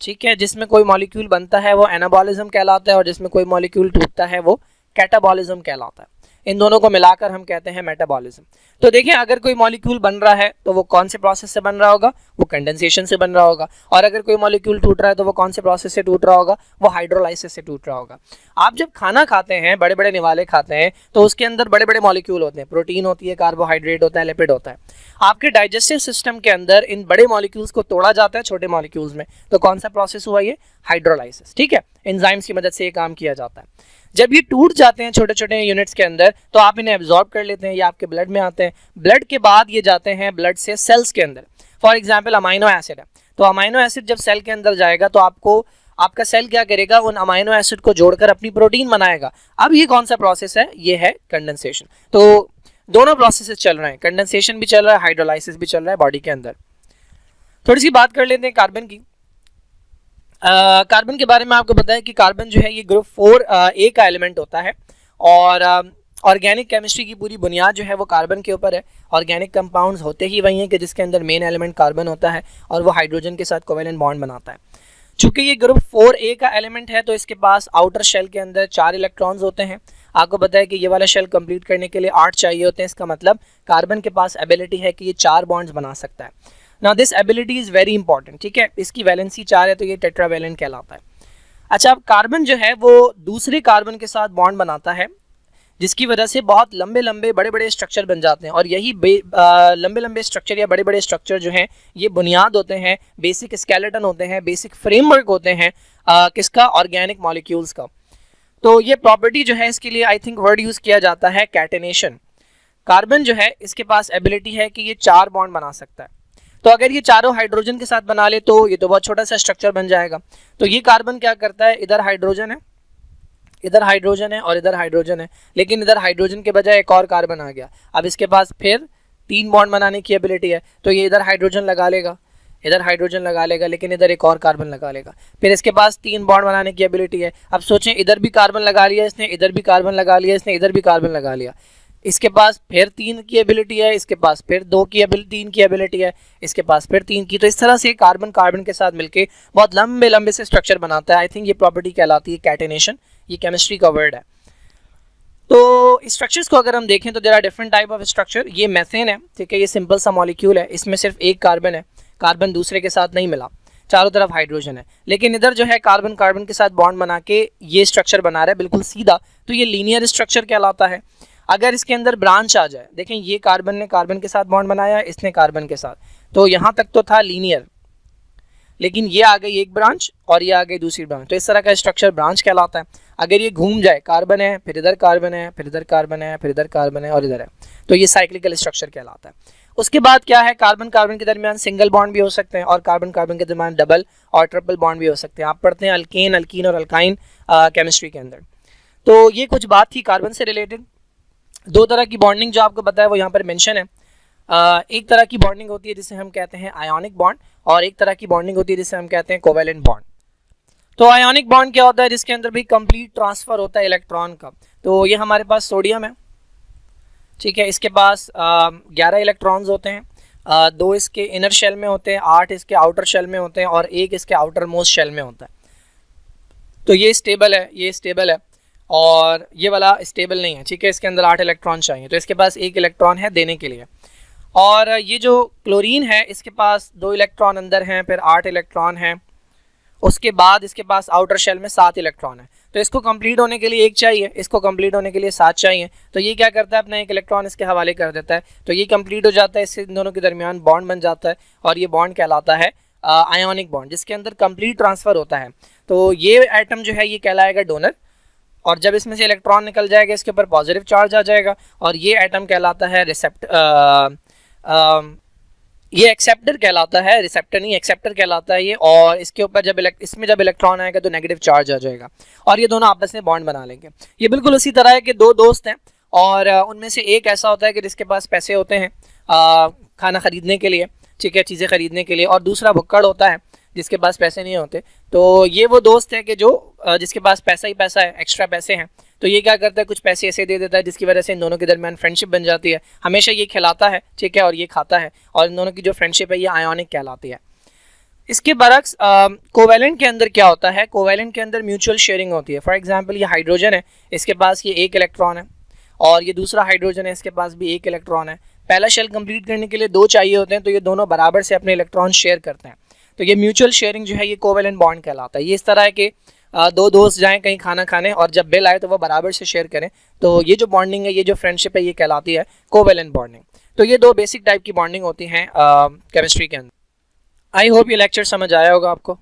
ठीक है। जिसमें कोई मॉलिक्यूल बनता है वो एनाबॉलिज्म कहलाता है और जिसमें कोई मॉलिक्यूल टूटता है वो कैटाबॉलिज्म कहलाता है। इन दोनों को मिलाकर हम कहते हैं मेटाबॉलिज्म। तो देखिए, अगर कोई मॉलिक्यूल बन रहा है तो वो कौन से प्रोसेस से बन रहा होगा, वो कंडेंसेशन से बन रहा होगा। और अगर कोई मॉलिक्यूल टूट रहा है तो वो कौन से प्रोसेस से टूट रहा होगा, वो हाइड्रोलाइसिस से टूट रहा होगा। आप जब खाना खाते हैं, बड़े बड़े निवाले खाते हैं, तो उसके अंदर बड़े बड़े मॉलिक्यूल होते हैं, प्रोटीन होती है, कार्बोहाइड्रेट होता है, लिपिड होता है। आपके डाइजेस्टिव सिस्टम के अंदर इन बड़े मॉलिक्यूल्स को तोड़ा जाता है छोटे मॉलिक्यूल्स में, तो कौन सा प्रोसेस हुआ, ये हाइड्रोलाइसिस, ठीक है। एंजाइम्स की मदद से ये काम किया जाता है। जब ये टूट जाते हैं छोटे छोटे यूनिट्स के अंदर, तो आप इन्हें एब्जॉर्ब कर लेते हैं, ये आपके ब्लड में आते हैं। ब्लड के बाद ये जाते हैं ब्लड से सेल्स के अंदर। फॉर एग्जांपल अमाइनो एसिड है, तो अमाइनो एसिड जब सेल के अंदर जाएगा तो आपका सेल क्या करेगा, उन अमाइनो एसिड को जोड़कर अपनी प्रोटीन बनाएगा। अब ये कौन सा प्रोसेस है, ये है कंडेंसेशन। तो दोनों प्रोसेसेस चल रहे हैं, कंडेंसेशन भी चल रहा है, हाइड्रोलाइसिस भी चल रहा है बॉडी के अंदर। थोड़ी सी बात कर लेते हैं कार्बन की। कार्बन के बारे में आपको पता है कि कार्बन जो है ये ग्रुप 4A का एलिमेंट होता है और ऑर्गेनिक केमिस्ट्री की पूरी बुनियाद जो है वो कार्बन के ऊपर है। ऑर्गेनिक कंपाउंड्स होते ही वही हैं कि जिसके अंदर मेन एलिमेंट कार्बन होता है और वो हाइड्रोजन के साथ कोवेलेंट बॉन्ड बनाता है। चूंकि ये ग्रुप 4A का एलिमेंट है तो इसके पास आउटर शेल के अंदर 4 इलेक्ट्रॉन्स होते हैं। आपको पता है कि ये वाला शेल कंप्लीट करने के लिए 8 चाहिए होते हैं। इसका मतलब कार्बन के पास एबिलिटी है कि ये 4 बॉन्ड्स बना सकता है। Now this ability is very important, ठीक है। इसकी वैलेंसी 4 है तो ये टेट्रावैलेंट कहलाता है। अच्छा, अब कार्बन जो है वो दूसरे कार्बन के साथ बॉन्ड बनाता है, जिसकी वजह से बहुत लंबे लंबे बड़े बड़े स्ट्रक्चर बन जाते हैं। और यही लंबे लंबे स्ट्रक्चर या बड़े बड़े स्ट्रक्चर जो हैं ये बुनियाद होते हैं, बेसिक स्केलेटन होते हैं, बेसिक फ्रेमवर्क होते हैं किसका, ऑर्गेनिक मॉलिक्यूल्स का। तो ये प्रॉपर्टी जो है इसके लिए आई थिंक वर्ड यूज़ किया जाता है कैटेनेशन। कार्बन जो है इसके पास एबिलिटी है कि ये 4 बॉन्ड बना सकता है। तो अगर ये चारों हाइड्रोजन के साथ बना ले तो ये तो बहुत छोटा सा स्ट्रक्चर बन जाएगा। तो ये कार्बन क्या करता है, इधर हाइड्रोजन है, इधर हाइड्रोजन है और इधर हाइड्रोजन है, लेकिन इधर हाइड्रोजन के बजाय एक और कार्बन आ गया। अब इसके पास फिर 3 बॉन्ड बनाने की एबिलिटी है, तो ये इधर हाइड्रोजन लगा लेगा, इधर हाइड्रोजन लगा लेगा, लेकिन इधर एक और कार्बन लगा लेगा। फिर इसके पास 3 बॉन्ड बनाने की एबिलिटी है। अब सोचें, इधर भी कार्बन लगा लिया इसने, इधर भी कार्बन लगा लिया इसने, इधर भी कार्बन लगा लिया। इसके पास फिर 3 की एबिलिटी है, इसके पास फिर 3 की एबिलिटी है, इसके पास फिर 3 की। तो इस तरह से कार्बन कार्बन के साथ मिलके बहुत लंबे लंबे से स्ट्रक्चर बनाता है। आई थिंक ये प्रॉपर्टी कहलाती है कैटेनेशन, ये केमिस्ट्री का वर्ड है। तो स्ट्रक्चर्स को अगर हम देखें तो there are different type of structure. ये मेथेन है, ठीक है, ये सिंपल सा मॉलिक्यूल है, इसमें सिर्फ एक कार्बन है, कार्बन दूसरे के साथ नहीं मिला, चारों तरफ हाइड्रोजन है। लेकिन इधर जो है कार्बन कार्बन के साथ बॉन्ड बना के ये स्ट्रक्चर बना रहा है बिल्कुल सीधा, तो ये लीनियर स्ट्रक्चर कहलाता है। अगर इसके अंदर ब्रांच आ जाए, देखें ये कार्बन ने कार्बन के साथ बॉन्ड बनाया, इसने कार्बन के साथ, तो यहाँ तक तो था लीनियर, लेकिन ये आ गई एक ब्रांच और ये आ गई दूसरी ब्रांच, तो इस तरह का स्ट्रक्चर ब्रांच कहलाता है। अगर ये घूम जाए, कार्बन है, फिर इधर कार्बन है, फिर इधर कार्बन है, फिर इधर कार्बन है और इधर है, तो ये साइक्लिकल स्ट्रक्चर कहलाता है। उसके बाद क्या है, कार्बन कार्बन के दरमियान सिंगल बॉन्ड भी हो सकते हैं और कार्बन कार्बन के दरमियान डबल और ट्रिपल बॉन्ड भी हो सकते हैं। आप पढ़ते हैं अल्केन, अल्कीन और अल्काइन केमिस्ट्री के अंदर। तो ये कुछ बात थी कार्बन से रिलेटेड। 2 तरह की बॉन्डिंग जो आपको पता है वो यहाँ पर मेंशन है। एक तरह की बॉन्डिंग होती है जिसे हम कहते हैं आयोनिक बॉन्ड, और एक तरह की बॉन्डिंग होती है जिसे हम कहते हैं कोवेलेंट बॉन्ड। तो आयोनिक बॉन्ड क्या होता है, जिसके अंदर भी कंप्लीट ट्रांसफर होता है इलेक्ट्रॉन का। तो ये हमारे पास सोडियम है, ठीक है, इसके पास 11 इलेक्ट्रॉन्स होते हैं, 2 इसके इनर शेल में होते हैं, 8 इसके आउटर शेल में होते हैं और 1 इसके आउटर मोस्ट शेल में होता है। तो ये स्टेबल है, ये स्टेबल है और ये वाला स्टेबल नहीं है, ठीक है, इसके अंदर 8 इलेक्ट्रॉन चाहिए, तो इसके पास 1 इलेक्ट्रॉन है देने के लिए। और ये जो क्लोरीन है इसके पास 2 इलेक्ट्रॉन अंदर हैं, फिर 8 इलेक्ट्रॉन हैं उसके बाद इसके पास आउटर शेल में 7 इलेक्ट्रॉन है, तो इसको कंप्लीट होने के लिए 1 चाहिए, इसको कंप्लीट होने के लिए 7 चाहिए। तो ये क्या करता है, अपना 1 इलेक्ट्रॉन इसके हवाले कर देता है, तो ये कंप्लीट हो जाता है, इससे इन दोनों के दरमियान बॉन्ड बन जाता है और ये बॉन्ड कहलाता है आयोनिक बॉन्ड, जिसके अंदर कंप्लीट ट्रांसफर होता है। तो ये एटम जो है ये कहलाएगा डोनर, और जब इसमें से इलेक्ट्रॉन निकल जाएगा इसके ऊपर पॉजिटिव चार्ज आ जाएगा, और ये एटम कहलाता है ये एक्सेप्टर कहलाता है, रिसेप्टर नहीं एक्सेप्टर कहलाता है ये। और इसके ऊपर जब इसमें जब इलेक्ट्रॉन आएगा तो नेगेटिव चार्ज आ जाएगा और ये दोनों आपस में बॉन्ड बना लेंगे। ये बिल्कुल उसी तरह है कि 2 दोस्त हैं और उनमें से एक ऐसा होता है कि जिसके पास पैसे होते हैं खाना ख़रीदने के लिए, ठीक है, चीज़ें ख़रीदने के लिए, और दूसरा भुक्कड़ होता है जिसके पास पैसे नहीं होते। तो ये वो दोस्त है कि जो जिसके पास पैसा ही पैसा है, एक्स्ट्रा पैसे हैं, तो ये क्या करता है, कुछ पैसे ऐसे दे देता है जिसकी वजह से इन दोनों के दरमियान फ्रेंडशिप बन जाती है। हमेशा ये खिलाता है, ठीक है, और ये खाता है, और इन दोनों की जो फ्रेंडशिप है ये आयोनिक कहलाती है। इसके बरक्स कोवेलेंट के अंदर क्या होता है, कोवेलेंट के अंदर म्यूचुअल शेयरिंग होती है। फॉर एग्जांपल ये हाइड्रोजन है, इसके पास ये 1 इलेक्ट्रॉन है, और ये दूसरा हाइड्रोजन है, इसके पास भी 1 इलेक्ट्रॉन है। पहला शेल कंप्लीट करने के लिए 2 चाहिए होते हैं, तो ये दोनों बराबर से अपने इलेक्ट्रॉन शेयर करते हैं। तो ये म्यूचुअल शेयरिंग जो है ये कोवेलेंट बॉन्ड कहलाता है। ये इस तरह है कि 2 दोस्त जाएं कहीं खाना खाने और जब बिल आए तो वो बराबर से शेयर करें, तो ये जो बॉन्डिंग है, ये जो फ्रेंडशिप है, ये कहलाती है कोवेलेंट बॉन्डिंग। तो ये 2 बेसिक टाइप की बॉन्डिंग होती हैं केमिस्ट्री के अंदर। आई होप ये लेक्चर समझ आया होगा आपको।